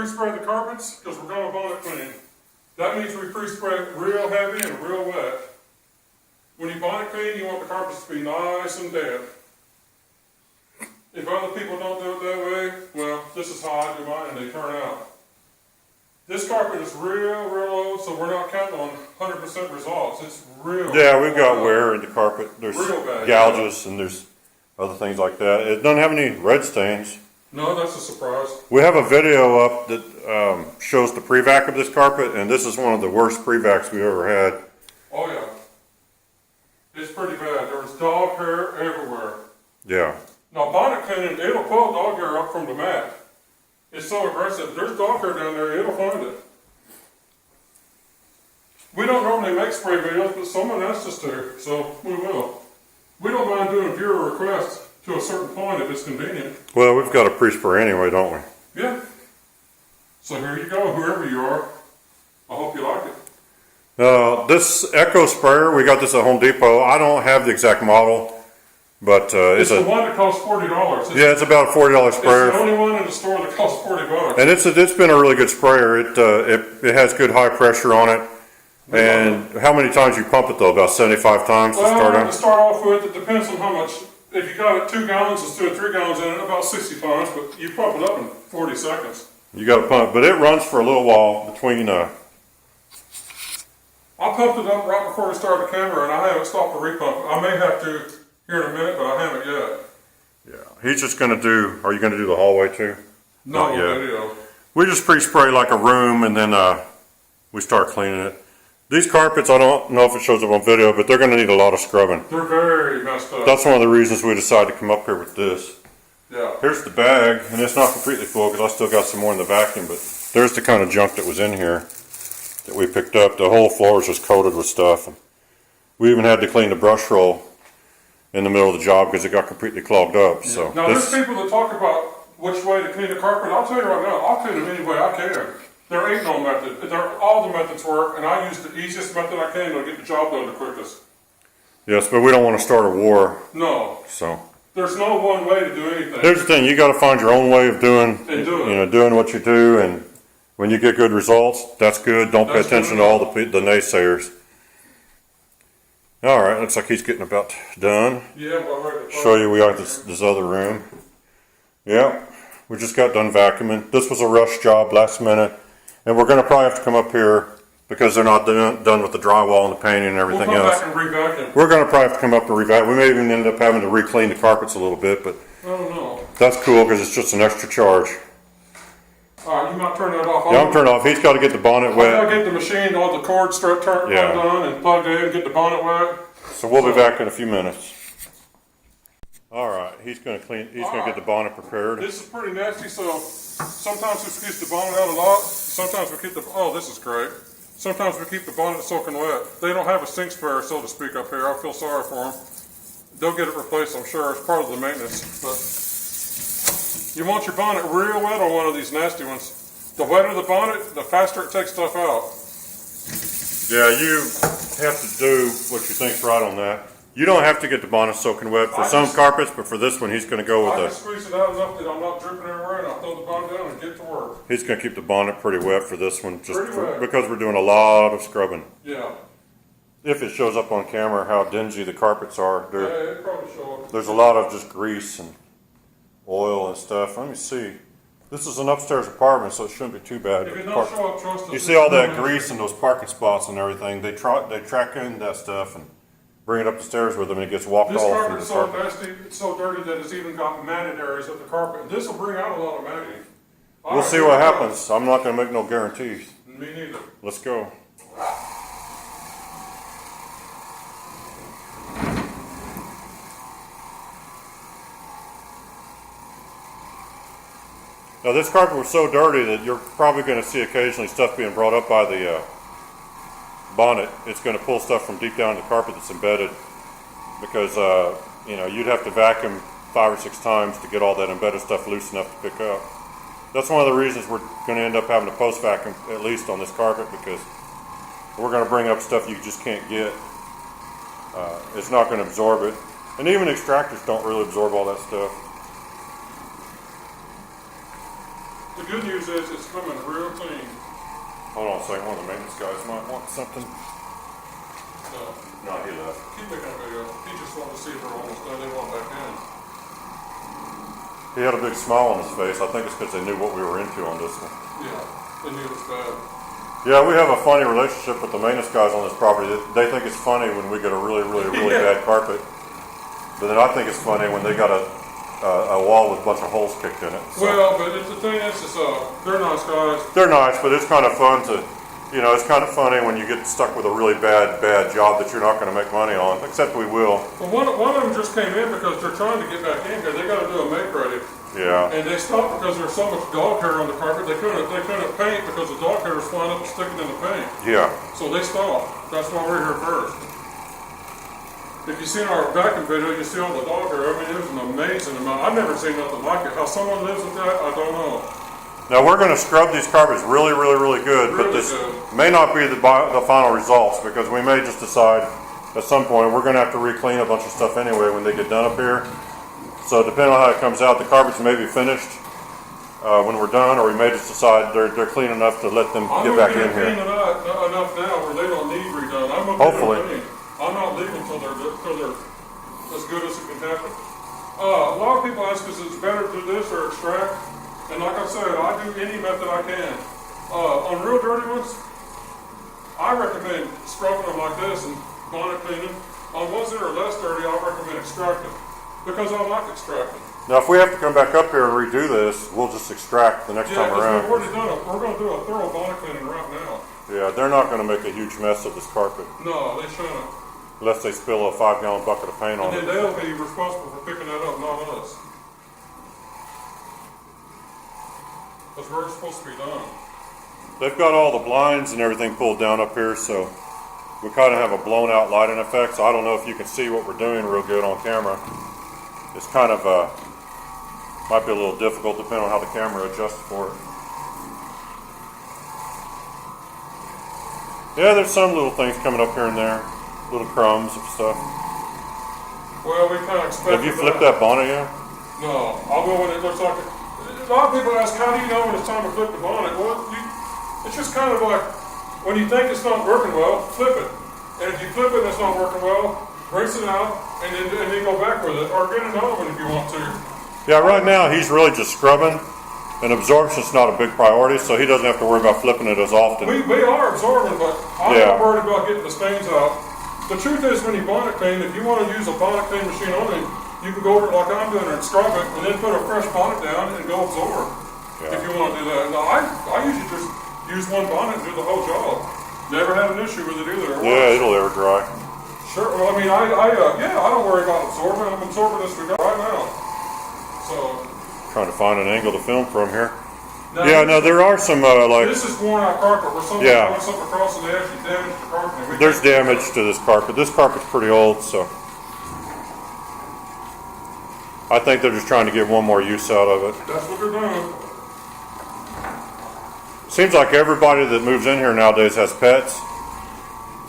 pre-spray the carpets because we're going to bonnet clean. That means we pre-spray it real heavy and real wet. When you bonnet clean, you want the carpets to be nice and damp. If other people don't do it that way, well, this is how I do mine and they turn out. This carpet is real old, so we're not counting on 100% results. It's real. Yeah, we've got wear in the carpet. There's real bad, gouges and there's other things like that. It doesn't have any red stains. No, that's a surprise. We have a video up that shows the pre-vac of this carpet, and this is one of the worst pre-vacs we've ever had. Oh yeah. It's pretty bad. There was dog hair everywhere. Yeah. Now bonnet cleaning, it'll pull dog hair up from the mat. It's so aggressive. There's dog hair down there, it'll find it. We don't normally make spray videos, but someone asked us to, so we will. We don't mind doing viewer requests to a certain point if it's convenient. Well, we've got a pre-spray anyway, don't we? Yeah. So here you go, whoever you are. I hope you like it. This Echo sprayer, we got this at Home Depot. I don't have the exact model, but it's the one that costs $40. Yeah, it's about a $40 sprayer. It's the only one in the store that costs $40. And it's been a really good sprayer. It has good high pressure on it. And how many times you pump it though? About 75 times to start on? To start off with, it depends on how much. If you got 2 gallons instead of 3 gallons in it, about 60 times, but you pump it up in 40 seconds. You got to pump, but it runs for a little while between. I pumped it up right before we started the camera, and I haven't stopped to repump it. I may have to here in a minute, but I haven't yet. Yeah, he's just going to do. Are you going to do the hallway too? No, video. We just pre-spray like a room, and then we start cleaning it. These carpets, I don't know if it shows up on video, but they're going to need a lot of scrubbing. They're very messed up. That's one of the reasons we decided to come up here with this. Yeah. Here's the bag, and it's not completely full because I still got some more in the vacuum, but there's the kind of junk that was in here that we picked up. The whole floor is just coated with stuff. We even had to clean the brush roll in the middle of the job because it got completely clogged up. Yeah. So now there's people that talk about which way to clean the carpet. I'll tell you right now, I'll clean them any way I can. There ain't no method. All the methods work, and I use the easiest method I can to get the job done the quickest. Yes, but we don't want to start a war. No. So there's no one way to do anything. Here's the thing: you got to find your own way of doing, doing what you do, and when you get good results, that's good. Don't pay attention to all the naysayers. All right, looks like he's getting about done. Yeah, well, right. Show you we got this other room. Yeah, we just got done vacuuming. This was a rush job, last minute. And we're going to probably have to come up here because they're not done with the drywall and the painting and everything else. We'll come back and re-vacuum. We're going to probably have to come up and re-vacuum. We may even end up having to re-clean the carpets a little bit, but that's cool because it's just an extra charge. All right, you might turn that off. Yeah, I'm turning off. He's got to get the bonnet wet. I've got to get the machine, all the cords start turned on and plugged in, get the bonnet wet. So we'll be back in a few minutes. All right, he's going to clean. He's going to get the bonnet prepared. This is pretty nasty, so sometimes we keep the bonnet out a lot. Sometimes we keep the. Oh, this is great. Sometimes we keep the bonnet soaking wet. They don't have a sink sprayer, so to speak, up here. I feel sorry for them. They'll get it replaced, I'm sure. It's part of the maintenance. But you want your bonnet real wet on one of these nasty ones. The wetter the bonnet, the faster it takes stuff out. Yeah, you have to do what you think's right on that. You don't have to get the bonnet soaking wet for some carpets, but for this one, he's going to go with I can squeeze it out enough that I'm not dripping everywhere, and I'll throw the bonnet down and get to work. He's going to keep the bonnet pretty wet for this one, because we're doing a lot of scrubbing. Yeah. If it shows up on camera how dingy the carpets are, yeah, it probably show up. There's a lot of just grease and oil and stuff. Let me see. This is an upstairs apartment, so it shouldn't be too bad. If it don't show up, trust us. You see all that grease in those parking spots and everything. They track in that stuff and bring it up the stairs with them, and it gets walked this off. This carpet is so nasty, it's so dirty that it's even got matted areas of the carpet. This will bring out a lot of matting. We'll see what happens. I'm not going to make no guarantees. Me neither. Let's go. Now this carpet was so dirty that you're probably going to see occasionally stuff being brought up by the bonnet. It's going to pull stuff from deep down in the carpet that's embedded, because you'd have to vacuum 5 or 6 times to get all that embedded stuff loose enough to pick up. That's one of the reasons we're going to end up having to post vacuum, at least on this carpet, because we're going to bring up stuff you just can't get. It's not going to absorb it, and even extractors don't really absorb all that stuff. The good news is it's coming real clean. Hold on a second, one of the maintenance guys might want something. No, No, he left. keep making a video. He just wanted to see if we're almost done. They want back in. He had a big smile on his face. I think it's because they knew what we were into on this one. Yeah, they knew it was bad. Yeah, we have a funny relationship with the maintenance guys on this property. They think it's funny when we get a really Yeah. bad carpet. But then I think it's funny when they got a wall with a bunch of holes kicked in it. So. Well, but the thing is, they're nice guys. They're nice, but it's kind of fun to, it's kind of funny when you get stuck with a really bad job that you're not going to make money on, except we will. Well, one of them just came in because they're trying to get back in because they got to do a make ready. Yeah. And they stopped because there's so much dog hair on the carpet. They couldn't paint because the dog hair was flying up and sticking in the paint. Yeah. So they stopped. That's why we're here first. If you seen our vacuum video, you see all the dog hair. I mean, it was an amazing amount. I've never seen nothing like it. How someone lives with that, I don't know. Now we're going to scrub these carpets really good, but Really this good. may not be the final results because we may just decide at some point we're going to have to re-clean a bunch of stuff anyway when they get done up here. So depending on how it comes out, the carpets may be finished when we're done, or we may just decide they're clean enough to let them get back in here. I'm enough now where they don't need redone. I'm gonna Hopefully. Get them clean. I'm not leaving until they're as good as it can happen. A lot of people ask us, is it better to do this or extract? And like I said, I do any method I can. On real dirty ones, I recommend scrubbing them like this and bonnet cleaning. On ones that are less dirty, I recommend extracting because I like extracting. Now if we have to come back up here and redo this, we'll just extract the next time Yeah, around. because we've already done it. We're going to do a thorough bonnet cleaning right now. Yeah, they're not going to make a huge mess of this carpet No, they shouldn't. unless they spill a 5-gallon bucket of paint on And then it. they'll be responsible for picking that up, not us. Because we're supposed to be done. They've got all the blinds and everything pulled down up here, so we kind of have a blown out lighting effect. So I don't know if you can see what we're doing real good on camera. It's kind of might be a little difficult depending on how the camera adjusts for it. Yeah, there's some little things coming up here and there, little crumbs of stuff. Well, we kind of expect. Have you flipped that bonnet yet? No, I'll go when it looks like it. A lot of people ask, how do you know when it's time to flip the bonnet? Well, it's just kind of like when you think it's not working well, flip it. And if you flip it and it's not working well, rinse it out and then go back with it, or get another one if you want to. Yeah, right now he's really just scrubbing, and absorption's not a big priority, so he doesn't have to worry about flipping it as often. We are absorbing, but I'm Yeah. not worried about getting the stains out. The truth is, when you bonnet clean, if you want to use a bonnet clean machine only, you can go over it like I'm doing and scrub it, and then put a fresh bonnet down and go absorb. Yeah. If you want to do that. Now, I usually just use one bonnet and do the whole job. Never had an issue with it either. Yeah, it'll air dry. Sure. Well, I mean, I don't worry about absorbing. I'm absorbing this right now. So. Trying to find an angle to film from here. Now, Yeah, no, there are some This is worn out carpet where someone Yeah. put something across and they actually damaged the carpet. And we there's can't- damage to this carpet. This carpet's pretty old, so I think they're just trying to get one more use out of it. That's what they're doing. Seems like everybody that moves in here nowadays has pets,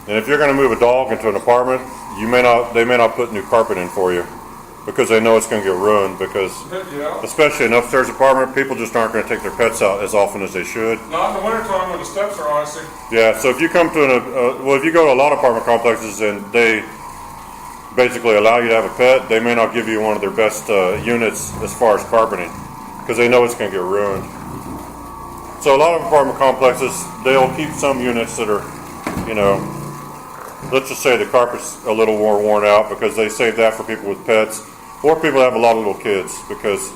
and if you're going to move a dog into an apartment, they may not put new carpet in for you because they know it's going to get ruined. Because Yeah. especially an upstairs apartment, people just aren't going to take their pets out as often as they should. Not in the wintertime when the steps are icy. Yeah, so if you come to if you go to a lot of apartment complexes and they basically allow you to have a pet, they may not give you one of their best units as far as carpeting because they know it's going to get ruined. So a lot of apartment complexes, they'll keep some units that are, let's just say the carpet's a little more worn out because they save that for people with pets or people that have a lot of little kids because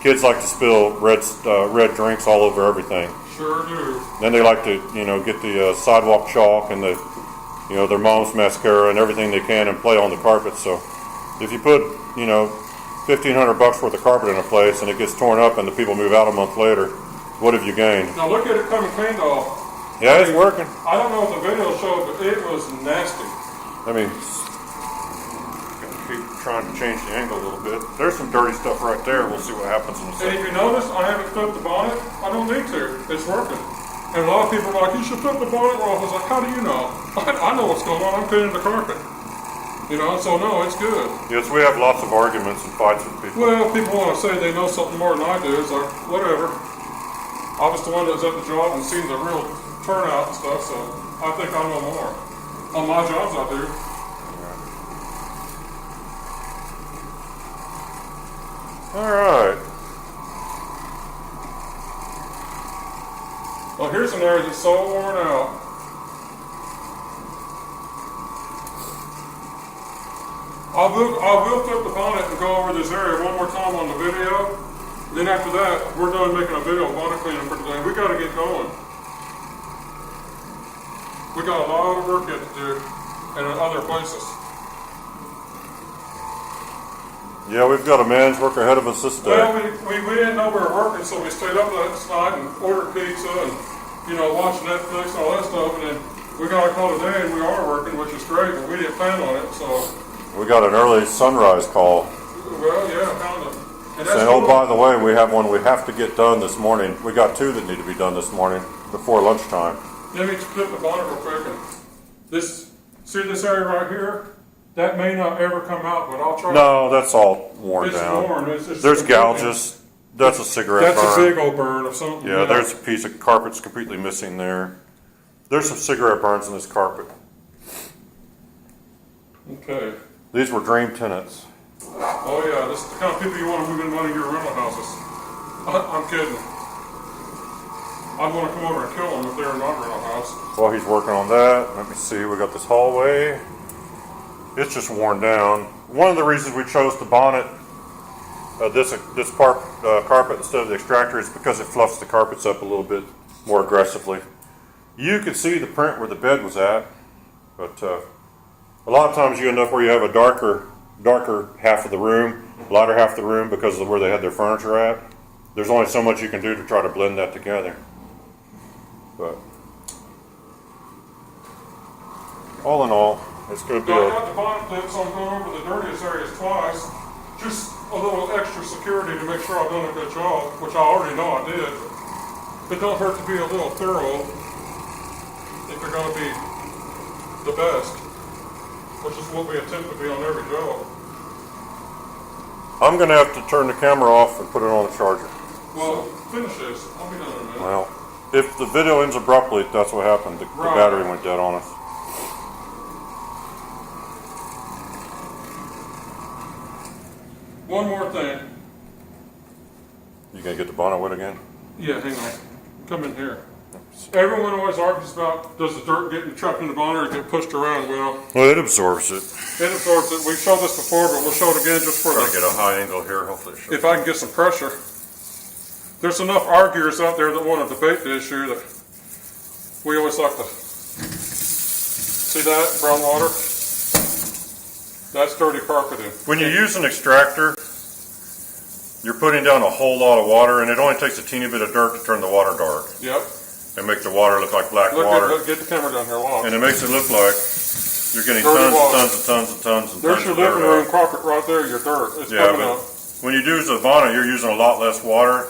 kids like to spill red drinks all over everything. Sure do. Then they like to, get the sidewalk chalk and the, their mom's mascara and everything they can and play on the carpet. So if you put, $1,500 worth of carpet in a place and it gets torn up and the people move out a month later, what have you gained? Now look at it coming cleaned off. Yeah, it's working. I don't know what the video showed, but it was nasty. Keep trying to change the angle a little bit. There's some dirty stuff right there. We'll see what happens in a And second. if you notice, I haven't flipped the bonnet. I don't need to. It's working. And a lot of people are like, you should flip the bonnet off. I was like, how do you know? I know what's going on. I'm cleaning the carpet. So no, it's good. Yes, we have lots of arguments and fights with people. Well, people want to say they know something more than I do. It's like, whatever. I was the one that was at the job and seen the real turnout and stuff, so I think I know more. On my jobs I do. All right. Well, here's an area that's so worn out. I will flip the bonnet and go over this area one more time on the video. Then after that, we're done making a video of bonnet cleaning for today. We got to get going. We got a lot of work yet to do and in other places. Yeah, we've got a man's work ahead of us this day. Well, we didn't know we were working, so we stayed up last night and ordered pizza and, watched Netflix and all that stuff. And then we got a call today and we are working, which is great, but we didn't plan on it, so. We got an early sunrise call. Well, yeah, kind of. And that's Saying, oh, by the way, we have one we have to get done this morning. We got two that need to be done this morning before lunchtime. Let me flip the bonnet real quick. And see this area right here? That may not ever come out, but I'll try. No, that's all worn It's down. worn. There's gouges. That's a cigarette That's burn. a big old burn of something. Yeah, there's a piece of carpet's completely missing there. There's some cigarette burns in this carpet. Okay. These were dream tenants. Oh yeah, this is the kind of people you want to move in one of your rental houses. I'm kidding. I'd want to come over and kill them if they're in my rental house. While he's working on that, let me see, we got this hallway. It's just worn down. One of the reasons we chose the bonnet, this carpet instead of the extractor is because it fluffs the carpets up a little bit more aggressively. You can see the print where the bed was at, but a lot of times you end up where you have a darker half of the room, lighter half of the room because of where they had their furniture at. There's only so much you can do to try to blend that together. But all in all, it's going to be So I got the bonnet clip, so I'm going over the dirtiest areas twice. Just a little extra security to make sure I've done a good job, which I already know I did. But it don't hurt to be a little thorough if you're going to be the best, which is what we attempt to be on every job. I'm going to have to turn the camera off and put it on the charger. Well, finish this. I'll be done in a minute. Well, if the video ends abruptly, that's what happened. The battery went dead on us. One more thing. You going to get the bonnet wet again? Yeah, hang on. Come in here. Everyone always argues about, does the dirt get trapped in the bonnet or get pushed around? Well, It absorbs it. it absorbs it. We've showed this before, but we'll show it again just for Try to get a high angle here, hopefully. if I can get some pressure. There's enough arguers out there that want to debate the issue that we always like to see that brown water. That's dirty carpeting. When you use an extractor, you're putting down a whole lot of water, and it only takes a teeny bit of dirt to turn the water dark Yep. and make the water look like black water. Get the camera down here. Watch. And it makes it look like you're getting Dirty tons water. and tons and tons and tons and There's tons your of dirt living room out. carpet right there. Your dirt. It's Yeah, coming but out. when you use the bonnet, you're using a lot less water,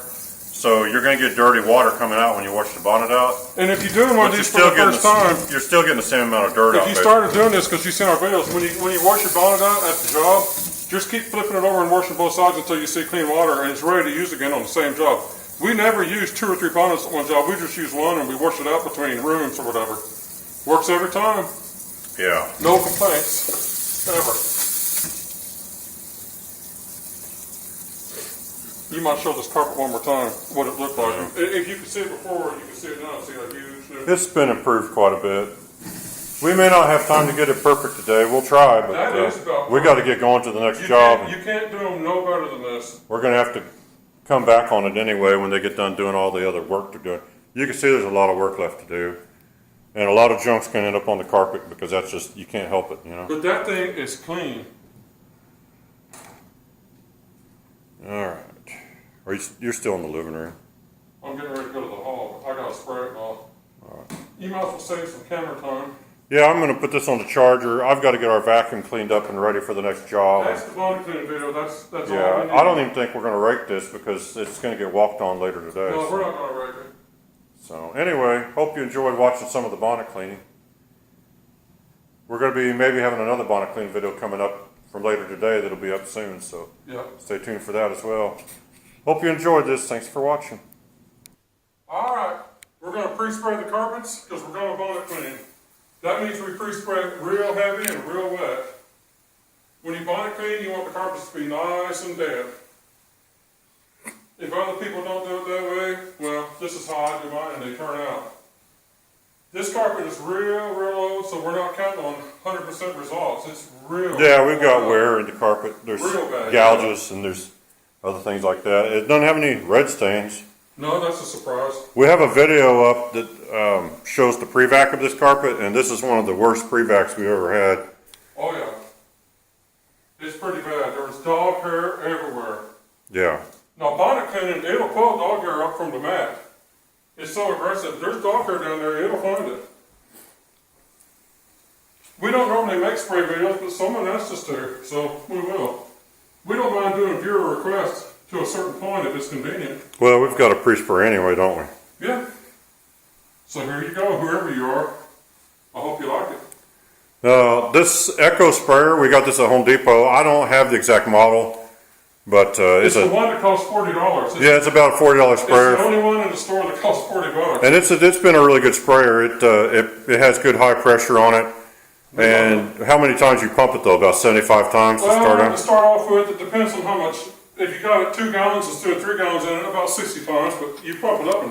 so you're going to get dirty water coming out when you wash the bonnet out. And if you're doing one of But these for the first time, you're still getting the same amount of dirt out. if you started doing this because you've seen our videos, when you wash your bonnet out at the job, just keep flipping it over and washing both sides until you see clean water and it's ready to use again on the same job. We never use 2 or 3 bonnets on one job. We just use one and we wash it out between rooms or whatever. Works every time. Yeah. No complaints. Ever. You might show this carpet one more time, what it looked like. If you could see it before, you can see it now. See how huge. It's been improved quite a bit. We may not have time to get it perfect today. We'll try, but That is about we got to get going to the next job. You can't do them no better than this. We're going to have to come back on it anyway when they get done doing all the other work they're doing. You can see there's a lot of work left to do. And a lot of junk's going to end up on the carpet because that's just, you can't help it, you know. But that thing is clean. All right. You're still in the living room. I'm getting ready to go to the hall. I got to spray it and all. You might as well save some camera time. Yeah, I'm going to put this on the charger. I've got to get our vacuum cleaned up and ready for the next job. That's the bonnet cleaning video. That's all we Yeah, need. I don't even think we're going to rake this because it's going to get walked on later today. No, we're not going to rake it. So anyway, hope you enjoyed watching some of the bonnet cleaning. We're going to be maybe having another bonnet cleaning video coming up from later today that'll be up soon, so Yeah. stay tuned for that as well. Hope you enjoyed this. Thanks for watching. All right, we're gonna pre-spray the carpets because we're gonna bonnet clean. That means we pre-spray it real heavy and real wet. When you bonnet clean, you want the carpets to be nice and damp. If other people don't do it that way, well, this is how I do mine and they turn out. This carpet is real old, so we're not counting on 100% results. It's real. Yeah, we've got wear in the carpet. There's Real bad, gouges and there's other things like that. It doesn't have any red stains. No, that's a surprise. We have a video up that shows the pre-vac of this carpet, and this is one of the worst pre-vacs we've ever had. Oh yeah. It's pretty bad. There's dog hair everywhere. Yeah. Now bonnet cleaning, it'll pull dog hair up from the mat. It's so aggressive. There's dog hair down there, it'll find it. We don't normally make spray videos, but someone asked us to, so we will. We don't mind doing viewer requests to a certain point if it's convenient. Well, we've got a pre-spray anyway, don't we? Yeah. So here you go, whoever you are. I hope you like it. This Echo sprayer, we got this at Home Depot. I don't have the exact model, but It's the one that costs $40. Yeah, it's about a $40 sprayer. It's the only one in the store that costs $40. And it's been a really good sprayer. It has good high pressure on it. And how many times you pump it though? About 75 times to start Well, out? to start off with, it depends on how much. If you got 2 gallons instead of 3 gallons in it, about 60 times, but you pump it up and